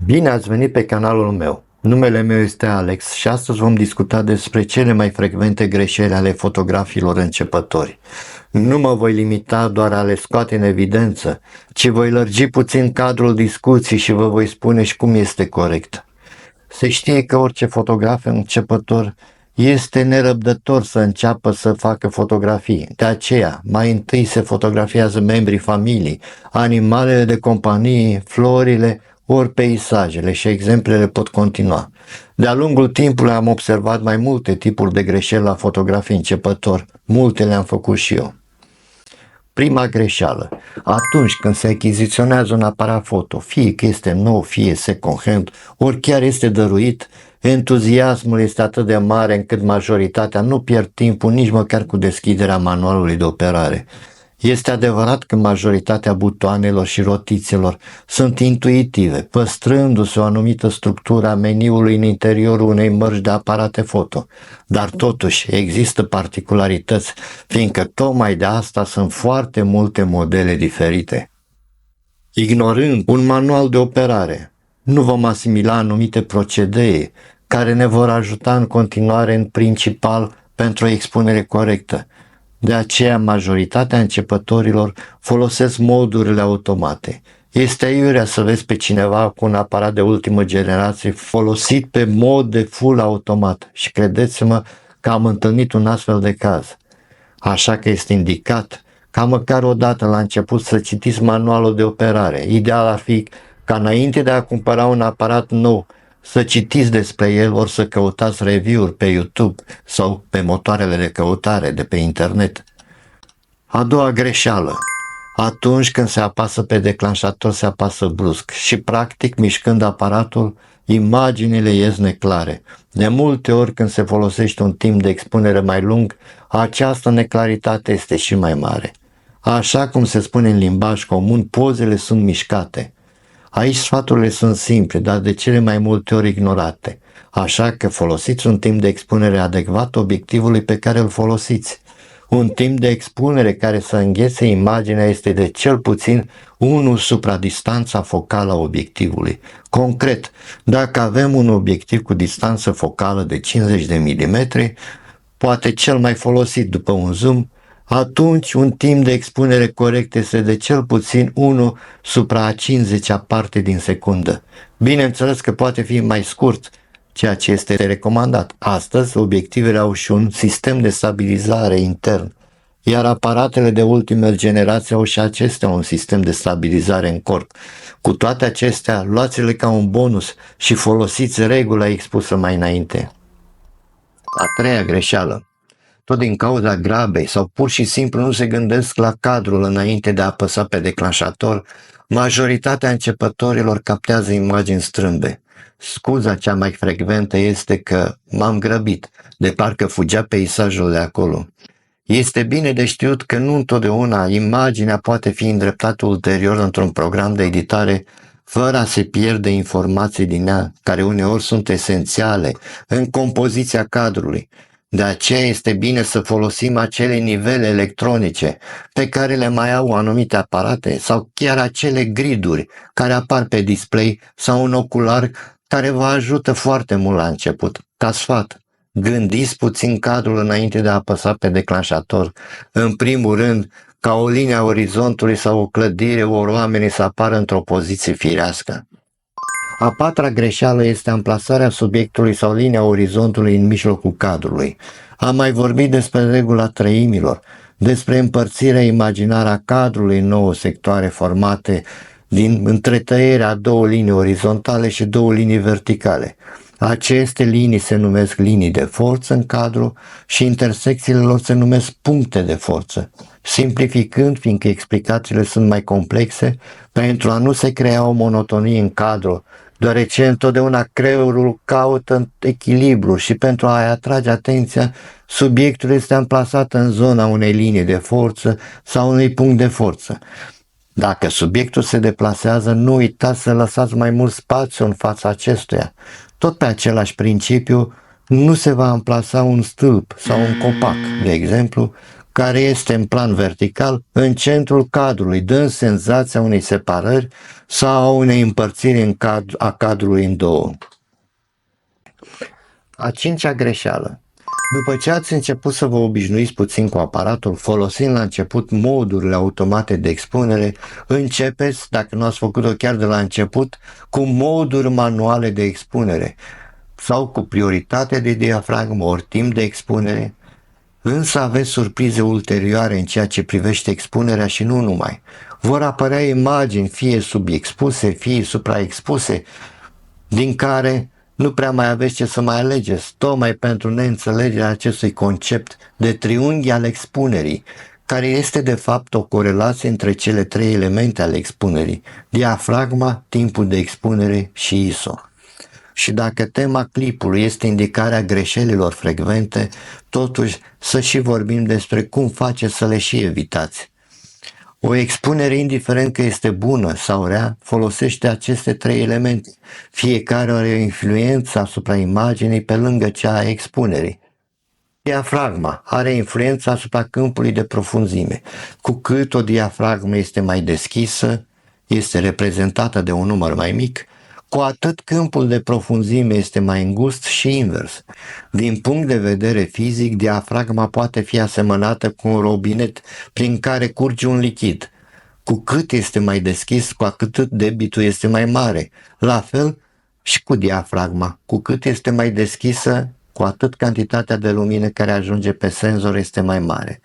Bine ați venit pe canalul meu. Numele meu este Alex și astăzi vom discuta despre cele mai frecvente greșeli ale fotografilor începători. Nu mă voi limita doar a le scoate în evidență, ci voi lărgi puțin cadrul discuției și vă voi spune și cum este corect. Se știe că orice fotograf începător este nerăbdător să înceapă să facă fotografii. De aceea, mai întâi se fotografiază membrii familiei, animalele de companie, florile, ori peisajele și exemplele pot continua. De-a lungul timpului am observat mai multe tipuri de greșeli la fotografii începător. Multe le-am făcut și eu. Prima greșeală. Atunci când se achiziționează un aparat foto, fie că este nou, fie second hand, ori chiar este dăruit, entuziasmul este atât de mare încât majoritatea nu pierd timpul nici măcar cu deschiderea manualului de operare. Este adevărat că majoritatea butoanelor și rotițelor sunt intuitive, păstrându-se o anumită structură a meniului în interiorul unei mărci de aparate foto, dar totuși există particularități, fiindcă tocmai de asta sunt foarte multe modele diferite. Ignorând un manual de operare, nu vom asimila anumite procedee care ne vor ajuta în continuare în principal pentru o expunere corectă. De aceea, majoritatea începătorilor folosesc modurile automate. Este aiurea să vezi pe cineva cu un aparat de ultimă generație folosit pe mod de full automat și credeți-mă că am întâlnit un astfel de caz. Așa că este indicat ca măcar o dată la început să citiți manualul de operare. Ideal ar fi ca înainte de a cumpăra un aparat nou să citiți despre el, ori să căutați review-uri pe YouTube sau pe motoarele de căutare de pe internet. A doua greșeală. Atunci când se apasă pe declanșator, se apasă brusc și practic mișcând aparatul, imaginile ies neclare. De multe ori când se folosește un timp de expunere mai lung, această neclaritate este și mai mare. Așa cum se spune în limbaj comun, pozele sunt mișcate. Aici sfaturile sunt simple, dar de cele mai multe ori ignorate. Așa că folosiți un timp de expunere adecvat obiectivului pe care îl folosiți. Un timp de expunere care să înghețe imaginea este de cel puțin 1 supra distanța focală a obiectivului. Concret, dacă avem un obiectiv cu distanță focală de 50 de mm, poate cel mai folosit după un zoom, atunci un timp de expunere corect este de cel puțin 1 supra a 50-a parte din secundă. Bineînțeles că poate fi mai scurt, ceea ce este recomandat. Astăzi, obiectivele au și un sistem de stabilizare intern, iar aparatele de ultimă generație au și acestea un sistem de stabilizare în corp. Cu toate acestea, luați-le ca un bonus și folosiți regula expusă mai înainte. A treia greșeală. Tot din cauza grabei sau pur și simplu nu se gândesc la cadrul înainte de a apăsa pe declanșator, majoritatea începătorilor captează imagini strâmbe. Scuza cea mai frecventă este că m-am grăbit, de parcă fugea peisajul de acolo. Este bine de știut că nu întotdeauna imaginea poate fi îndreptată ulterior într-un program de editare fără a se pierde informații din ea, care uneori sunt esențiale în compoziția cadrului. De aceea este bine să folosim acele nivele electronice pe care le mai au anumite aparate sau chiar acele griduri care apar pe display sau un ocular care vă ajută foarte mult la început. Ca sfat, gândiți puțin cadrul înainte de a apăsa pe declanșator. În primul rând, ca o linie a orizontului sau o clădire, ori oamenii să apară într-o poziție firească. A patra greșeală este amplasarea subiectului sau linia orizontului în mijlocul cadrului. Am mai vorbit despre regula treimilor, despre împărțirea imaginară a cadrului în 9 sectoare formate din întretăierea 2 linii orizontale și 2 linii verticale. Aceste linii se numesc linii de forță în cadru și intersecțiile lor se numesc puncte de forță. Simplificând, fiindcă explicațiile sunt mai complexe, pentru a nu se crea o monotonie în cadru, deoarece întotdeauna creierul caută echilibru și pentru a-i atrage atenția, subiectul este amplasat în zona unei linii de forță sau unui punct de forță. Dacă subiectul se deplasează, nu uitați să lăsați mai mult spațiu în fața acestuia. Tot pe același principiu, nu se va amplasa un stâlp sau un copac, de exemplu, care este în plan vertical în centrul cadrului, dând senzația unei separări sau a unei împărțiri a cadrului în două. A cincea greșeală. După ce ați început să vă obișnuiți puțin cu aparatul, folosind la început modurile automate de expunere, începeți, dacă nu ați făcut-o chiar de la început, cu moduri manuale de expunere sau cu prioritate de diafragmă ori timp de expunere, însă aveți surprize ulterioare în ceea ce privește expunerea și nu numai. Vor apărea imagini fie subexpuse, fie supraexpuse, din care nu prea mai aveți ce să mai alegeți, tocmai pentru neînțelegerea acestui concept de triunghi al expunerii, care este de fapt o corelație între cele trei elemente ale expunerii, diafragma, timpul de expunere și ISO. Și dacă tema clipului este indicarea greșelilor frecvente, totuși să și vorbim despre cum face să le și evitați. O expunere, indiferent că este bună sau rea, folosește aceste trei elemente. Fiecare are o influență asupra imaginii pe lângă cea a expunerii. Diafragma are influența asupra câmpului de profunzime. Cu cât o diafragmă este mai deschisă, este reprezentată de un număr mai mic, cu atât câmpul de profunzime este mai îngust și invers. Din punct de vedere fizic, diafragma poate fi asemănată cu un robinet prin care curge un lichid. Cu cât este mai deschis, cu atât debitul este mai mare. La fel și cu diafragma. Cu cât este mai deschisă, cu atât cantitatea de lumină care ajunge pe senzor este mai mare.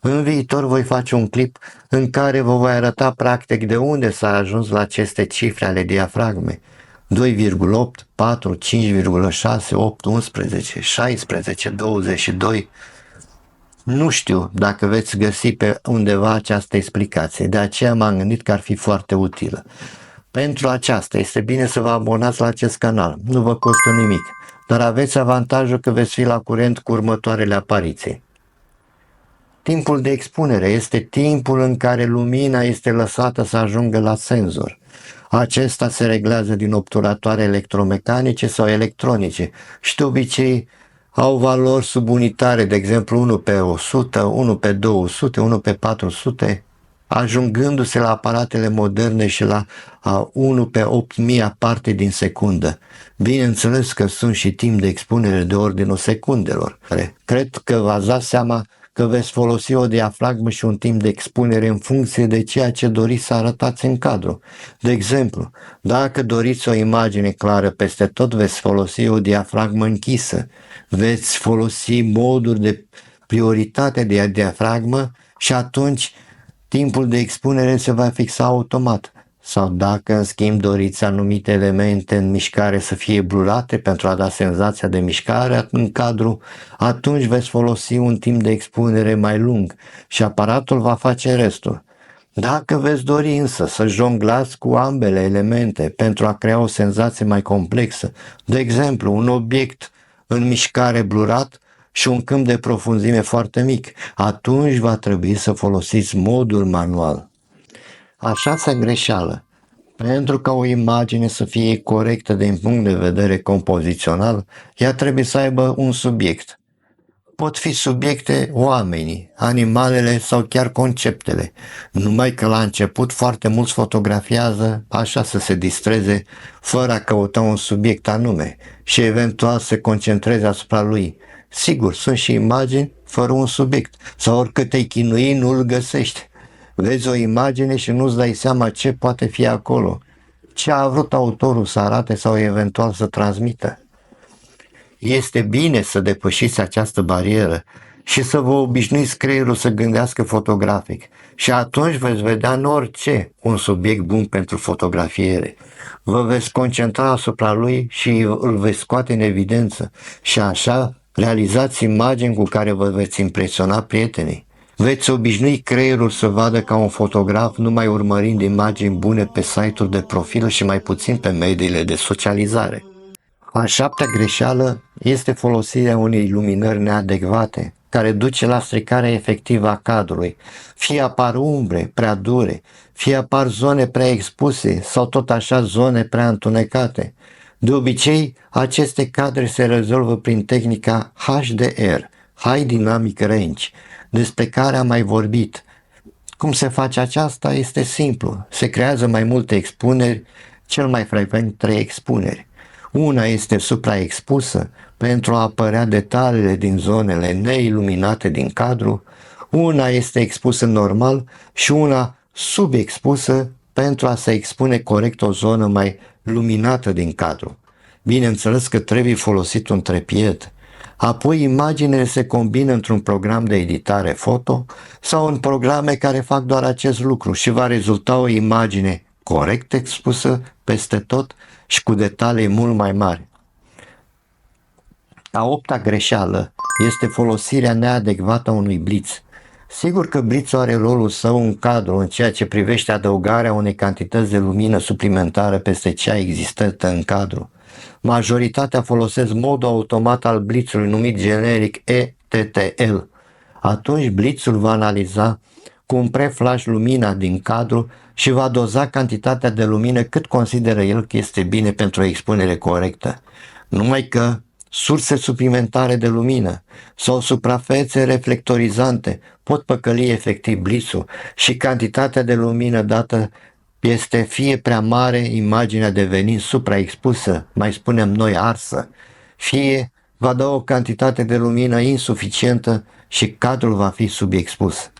În viitor voi face un clip în care vă voi arăta practic de unde s-a ajuns la aceste cifre ale diafragmei. 2,8, 4, 5,6, 8, 11, 16, 22. Nu știu dacă veți găsi pe undeva această explicație, de aceea m-am gândit că ar fi foarte utilă. Pentru aceasta este bine să vă abonați la acest canal, nu vă costă nimic, dar aveți avantajul că veți fi la curent cu următoarele apariții. Timpul de expunere este timpul în care lumina este lăsată să ajungă la senzor. Acesta se reglează din obturatoare electromecanice sau electronice și de obicei au valori subunitare, de exemplu 1 pe 100, 1 pe 200, 1 pe 400, ajungându-se la aparatele moderne și la 1 pe 8000 parte din secundă. Bineînțeles că sunt și timp de expunere de ordinul secundelor. Cred că v-ați dat seama că veți folosi o diafragmă și un timp de expunere în funcție de ceea ce doriți să arătați în cadru. De exemplu, dacă doriți o imagine clară peste tot, veți folosi o diafragmă închisă. Veți folosi moduri de prioritate de diafragmă și atunci timpul de expunere se va fixa automat. Sau dacă, în schimb, doriți anumite elemente în mișcare să fie blurate pentru a da senzația de mișcare în cadru, atunci veți folosi un timp de expunere mai lung și aparatul va face restul. Dacă veți dori însă să jonglați cu ambele elemente pentru a crea o senzație mai complexă, de exemplu, un obiect în mișcare blurat și un câmp de profunzime foarte mic, atunci va trebui să folosiți modul manual. A șasea greșeală. Pentru ca o imagine să fie corectă din punct de vedere compozițional, ea trebuie să aibă un subiect. Pot fi subiecte oamenii, animalele sau chiar conceptele, numai că la început foarte mulți fotografiază așa să se distreze fără a căuta un subiect anume și eventual se concentreze asupra lui. Sigur, sunt și imagini fără un subiect sau oricât te-ai chinui nu-l găsești. Vezi o imagine și nu-ți dai seama ce poate fi acolo, ce a vrut autorul să arate sau eventual să transmită. Este bine să depășiți această barieră și să vă obișnuiți creierul să gândească fotografic și atunci veți vedea în orice un subiect bun pentru fotografiere. Vă veți concentra asupra lui și îl veți scoate în evidență și așa realizați imagini cu care vă veți impresiona prietenii. Veți obișnui creierul să vadă ca un fotograf numai urmărind imagini bune pe site-uri de profil și mai puțin pe mediile de socializare. A șaptea greșeală este folosirea unei luminări neadecvate, care duce la stricarea efectivă a cadrului. Fie apar umbre prea dure, fie apar zone prea expuse sau tot așa zone prea întunecate. De obicei, aceste cadre se rezolvă prin tehnica HDR, High Dynamic Range, despre care am mai vorbit. Cum se face aceasta este simplu. Se creează mai multe expuneri, cel mai frecvent 3 expuneri. Una este supraexpusă pentru a apărea detaliile din zonele neiluminate din cadru, una este expusă normal și una subexpusă pentru a se expune corect o zonă mai luminată din cadru. Bineînțeles că trebuie folosit un trepied. Apoi imaginele se combină într-un program de editare foto sau în programe care fac doar acest lucru și va rezulta o imagine corect expusă peste tot și cu detalii mult mai mari. A 8-a greșeală este folosirea neadecvată a unui blitz. Sigur că blitzul are rolul său în cadru în ceea ce privește adăugarea unei cantități de lumină suplimentară peste cea existentă în cadru. Majoritatea folosesc modul automat al blitzului numit generic ETTL. Atunci blitzul va analiza cu un preflash lumina din cadru și va doza cantitatea de lumină cât consideră el că este bine pentru o expunere corectă. Numai că surse suplimentare de lumină sau suprafețe reflectorizante pot păcăli efectiv blitzul și cantitatea de lumină dată este fie prea mare, imaginea devenind supraexpusă, mai spunem noi arsă, fie va da o cantitate de lumină insuficientă și cadrul va fi subexpus.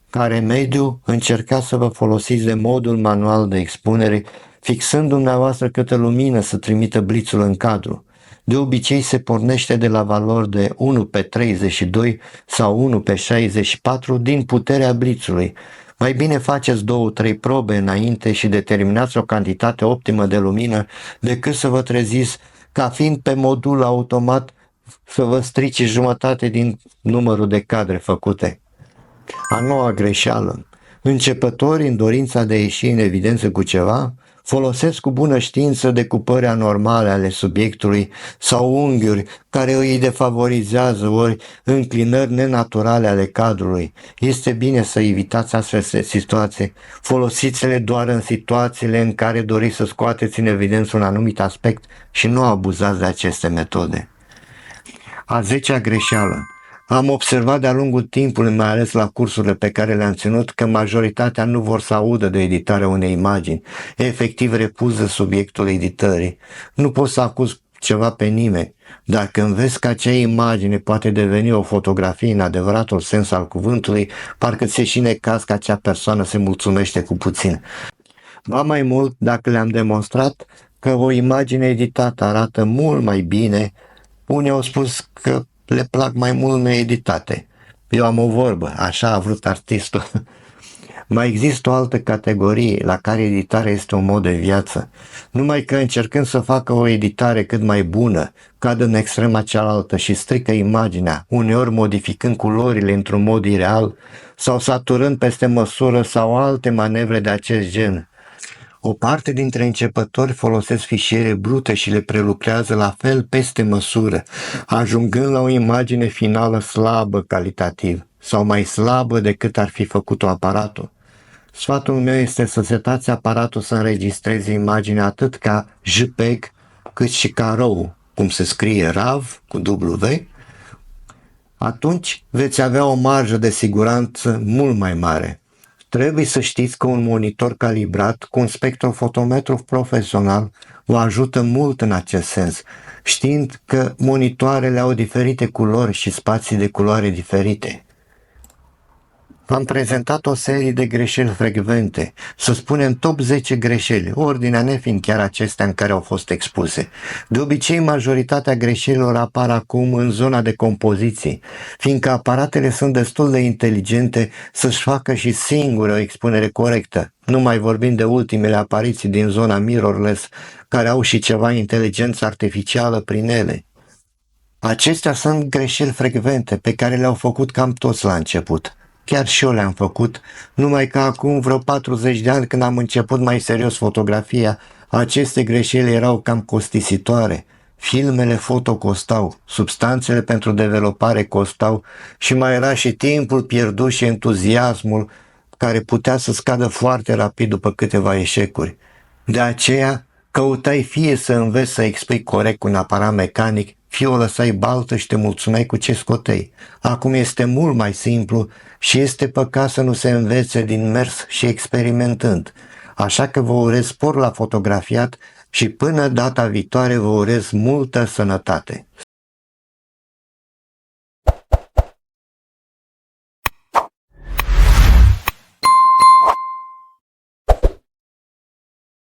Ca remediu, încercați să vă folosiți de modul manual de expunere, fixând dumneavoastră câtă lumină să trimită blitzul în cadru. De obicei se pornește de la valori de 1/32 sau 1/64 din puterea blitzului. Mai bine faceți 2-3 probe înainte și determinați o cantitate optimă de lumină decât să vă treziți ca fiind pe modul automat să vă strice jumătate din numărul de cadre făcute. A 9-a greșeală. Începătorii, în dorința de a ieși în evidență cu ceva, folosesc cu bună știință decupări anormale ale subiectului sau unghiuri care îi defavorizează ori înclinări nenaturale ale cadrului. Este bine să evitați astfel de situații. Folosiți-le doar în situațiile în care doriți să scoateți în evidență un anumit aspect și nu abuzați de aceste metode. A 10-a greșeală. Am observat de-a lungul timpului, mai ales la cursurile pe care le-am ținut, că majoritatea nu vor să audă de editarea unei imagini. Efectiv refuză subiectul editării. Nu pot să acuz ceva pe nimeni. Dacă înveți că acea imagine poate deveni o fotografie în adevăratul sens al cuvântului, parcă ți-e și necaz că acea persoană se mulțumește cu puțin. Ba mai mult, dacă le-am demonstrat că o imagine editată arată mult mai bine, unii au spus că le plac mai mult needitate. Eu am o vorbă, așa a vrut artistul. Mai există o altă categorie la care editarea este un mod de viață. Numai că încercând să facă o editare cât mai bună, cad în extrema cealaltă și strică imaginea, uneori modificând culorile într-un mod ireal sau saturând peste măsură sau alte manevre de acest gen. O parte dintre începători folosesc fișiere brute și le prelucrează la fel peste măsură, ajungând la o imagine finală slabă calitativ sau mai slabă decât ar fi făcut-o aparatul. Sfatul meu este să setați aparatul să înregistreze imaginea atât ca JPEG cât și ca RAW, cum se scrie RAW cu W. Atunci veți avea o marjă de siguranță mult mai mare. Trebuie să știți că un monitor calibrat cu un spectrofotometru profesional vă ajută mult în acest sens, știind că monitoarele au diferite culori și spații de culoare diferite. V-am prezentat o serie de greșeli frecvente, să spunem top 10 greșeli, ordinea nefiind chiar acestea în care au fost expuse. De obicei, majoritatea greșelilor apar acum în zona de compoziții, fiindcă aparatele sunt destul de inteligente să-și facă și singure o expunere corectă. Nu mai vorbim de ultimele apariții din zona mirrorless, care au și ceva inteligență artificială prin ele. Acestea sunt greșeli frecvente pe care le-au făcut cam toți la început. Chiar și eu le-am făcut, numai că acum vreo 40 de ani, când am început mai serios fotografia, aceste greșeli erau cam costisitoare. Filmele foto costau, substanțele pentru developare costau și mai era și timpul pierdut și entuziasmul care putea să scadă foarte rapid după câteva eșecuri. De aceea, căutai fie să înveți să expui corect un aparat mecanic, fie o lăsai baltă și te mulțumeai cu ce scotei. Acum este mult mai simplu și este păcat să nu se învețe din mers și experimentând. Așa că vă urez spor la fotografiat și până data viitoare vă urez multă sănătate.